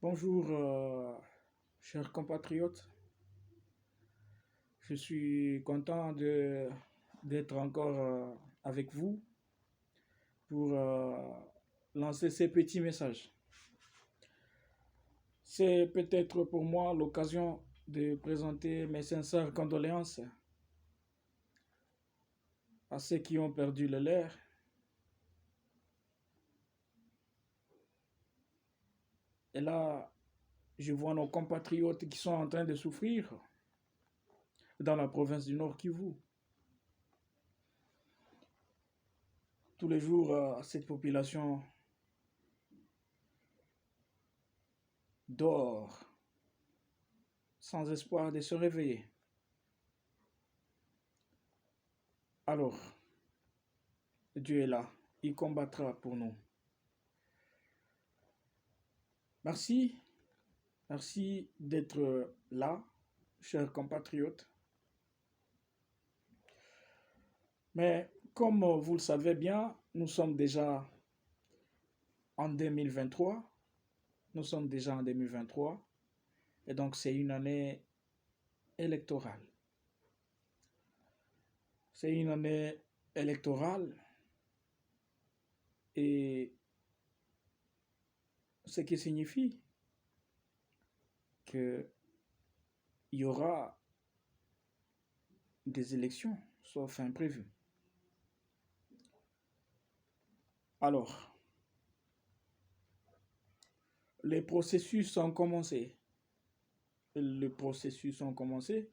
Bonjour, chers compatriotes. Je suis content d'être encore avec vous pour lancer ces petits messages. C'est peut-être pour moi l'occasion de présenter mes sincères condoléances à ceux qui ont perdu le leur. Et là, je vois nos compatriotes qui sont en train de souffrir dans la province du Nord Kivu. Tous les jours, cette population dort sans espoir de se réveiller. Alors, Dieu est là, il combattra pour nous. Merci d'être là, chers compatriotes. Mais comme vous le savez bien, nous sommes déjà en 2023. Nous sommes déjà en 2023. Et donc, c'est une année électorale. C'est une année électorale. Et ce qui signifie qu'il y aura des élections, sauf imprévues. Alors, les processus ont commencé. Le processus ont commencé.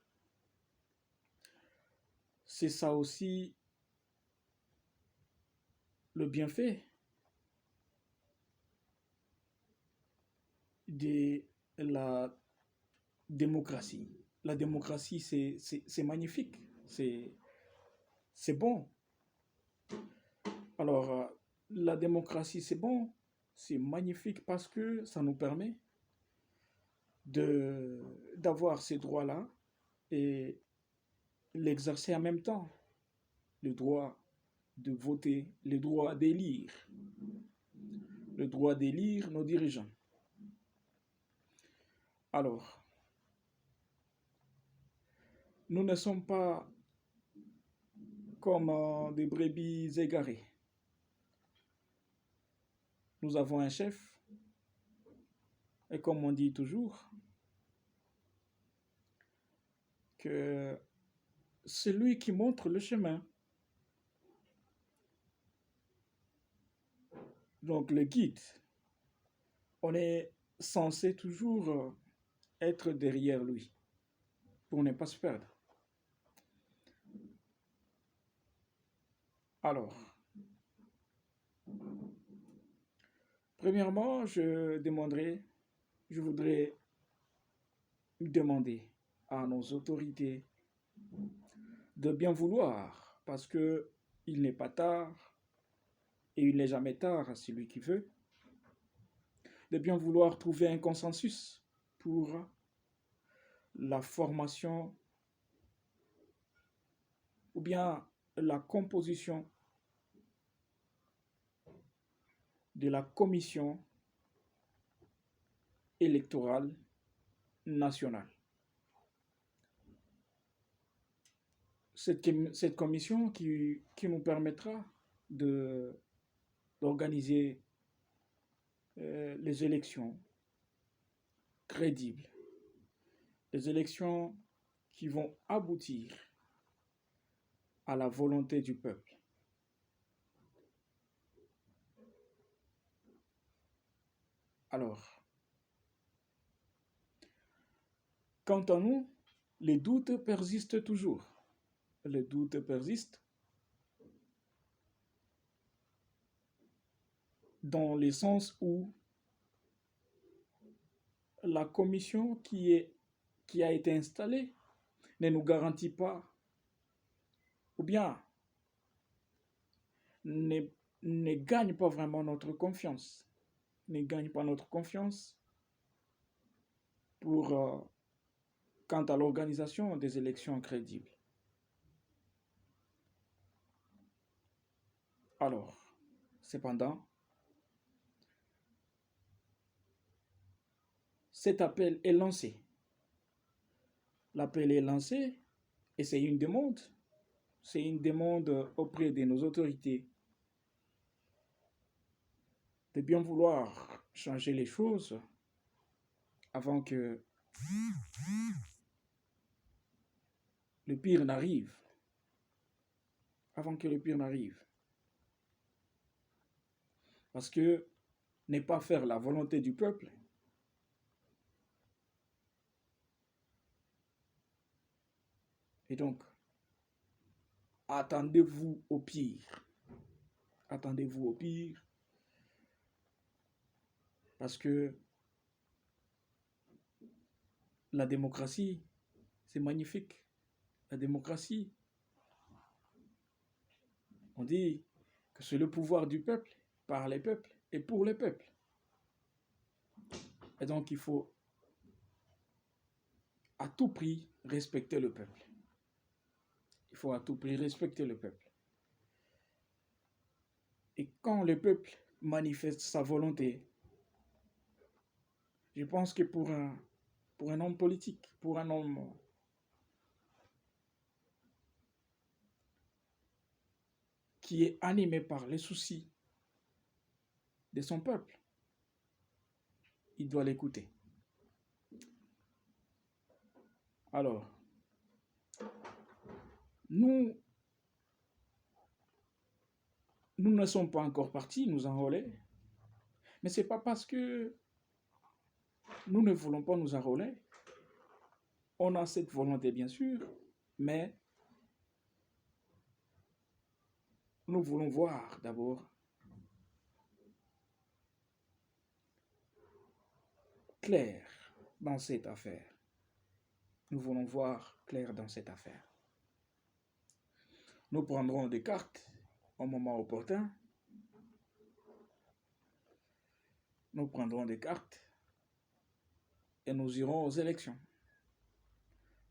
C'est ça aussi le bienfait de la démocratie. La démocratie, c'est magnifique, c'est bon. Alors, la démocratie, c'est bon, c'est magnifique parce que ça nous permet d'avoir ces droits-là et l'exercer en même temps. Le droit de voter, le droit d'élire nos dirigeants. Alors, nous ne sommes pas comme des brebis égarées. Nous avons un chef, et comme on dit toujours, que c'est lui qui montre le chemin. Donc le guide, on est censé toujours être derrière lui pour ne pas se perdre. Alors, premièrement, je voudrais demander à nos autorités de bien vouloir, parce que il n'est pas tard et il n'est jamais tard à celui qui veut, de bien vouloir trouver un consensus pour la formation ou bien la composition de la commission électorale nationale. Cette commission qui nous permettra d'organiser les élections crédibles, les élections qui vont aboutir à la volonté du peuple. Alors, quant à nous, les doutes persistent toujours. Les doutes persistent dans le sens où la commission qui a été installée ne nous garantit pas, ou bien ne gagne pas vraiment notre confiance, ne gagne pas notre confiance pour quant à l'organisation des élections crédibles. Alors, cependant, cet appel est lancé. L'appel est lancé et c'est une demande. C'est une demande auprès de nos autorités de bien vouloir changer les choses avant que le pire n'arrive. Avant que le pire n'arrive. Parce que ne pas faire la volonté du peuple, et donc, attendez-vous au pire. Attendez-vous au pire. Parce que la démocratie, c'est magnifique. La démocratie, on dit que c'est le pouvoir du peuple, par les peuples et pour les peuples. Et donc, il faut à tout prix respecter le peuple. Il faut à tout prix respecter le peuple. Et quand le peuple manifeste sa volonté, je pense que pour un homme politique, pour un homme qui est animé par les soucis de son peuple, il doit l'écouter. Alors, nous ne sommes pas encore partis nous enrôler, mais ce n'est pas parce que nous ne voulons pas nous enrôler. On a cette volonté, bien sûr, mais nous voulons voir d'abord clair dans cette affaire. Nous voulons voir clair dans cette affaire. Nous prendrons des cartes au moment opportun. Nous prendrons des cartes et nous irons aux élections.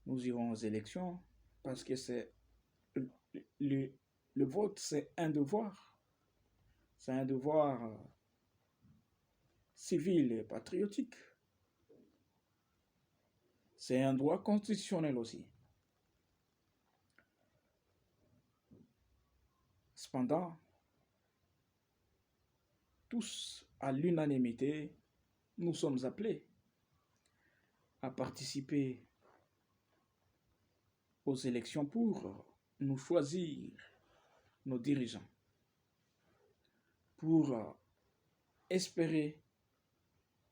Nous irons aux élections parce que c'est le vote, c'est un devoir. C'est un devoir civil et patriotique. C'est un droit constitutionnel aussi. Cependant, tous à l'unanimité, nous sommes appelés à participer aux élections pour nous choisir nos dirigeants, pour espérer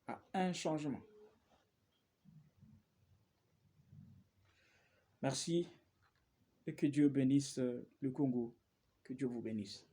à un changement. Merci et que Dieu bénisse le Congo, que Dieu vous bénisse.